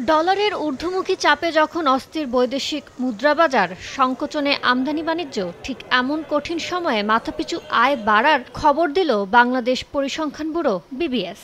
ডলারের ঊর্ধ্বমুখী চাপে যখন অস্থির বৈদেশিক মুদ্রাবাজার, সংকোচনে আমদানি বাণিজ্য, ঠিক এমন কঠিন সময়ে মাথাপিছু আয় বাড়ার খবর দিল বাংলাদেশ পরিসংখ্যান ব্যুরো বিবিএস।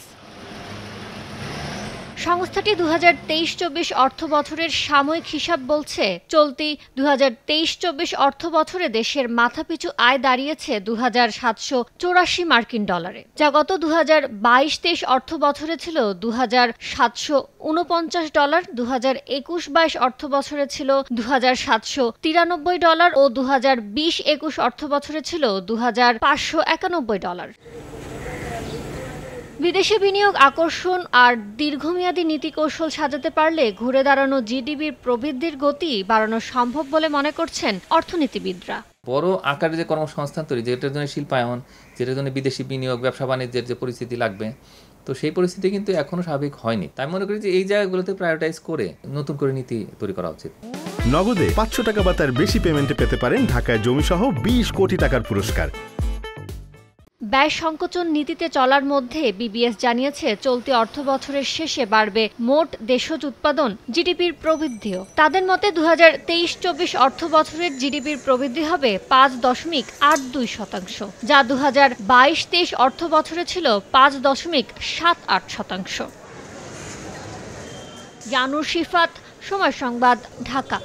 সংস্থাটি ২০২৩-২৪ অর্থবছরের সাময়িক হিসাব বলছে, চলতি ২০২৩-২৪ অর্থবছরে দেশের মাথাপিছু আয় দাঁড়িয়েছে $২,৭৮৪ মার্কিন ডলারে, যা গত ২০২২-২৩ অর্থবছরে ছিল $২,৭49, ২০২১-২২ অর্থবছরে ছিল $২,৭৯৩ ও ২০২০-২১ অর্থবছরে ছিল $২,৫৯১। বিদেশি বিনিয়োগ আকর্ষণ আর দীর্ঘমেয়াদী নীতিকৌশল সাজাতে পারলে ঘুরে দাঁড়ানো জিডিপির প্রবৃদ্ধির গতি বাড়ানো সম্ভব বলে মনে করছেন অর্থনীতিবিদরা। বড় আকারে যে কর্মসংস্থান তৈরি, যেটার জন্য শিল্পায়ন, যেটার জন্য বিদেশি বিনিয়োগ, ব্যবসা বাণিজ্যের যে পরিস্থিতি লাগবে, তো সেই পরিস্থিতি কিন্তু এখনো স্বাভাবিক হয়নি। তাই মনে করি যে এই জায়গাগুলোতে প্রায়োরিটাইজ করে নতুন করে নীতি তৈরি করা উচিত। নগদে ৫০০ টাকা বা তার বেশি পেমেন্টে পেতে পারেন ঢাকায় জমিসহ ২০ কোটি টাকার পুরস্কার। ব্যয় সংকোচন নীতিতে চলার মধ্যে বিবিএস জানিয়েছে, চলতি অর্থবছরের শেষে বাড়বে মোট দেশজ উৎপাদন, জিডিপির প্রবৃদ্ধিও। তাদের মতে ২০২৩-২৪ অর্থবছরের জিডিপির প্রবৃদ্ধি হবে ৫.৮২%, যা ২০২২-২৩ অর্থবছরে ছিল ৫.৭৮%। ইয়ানুর শিফাত, সময় সংবাদ, ঢাকা।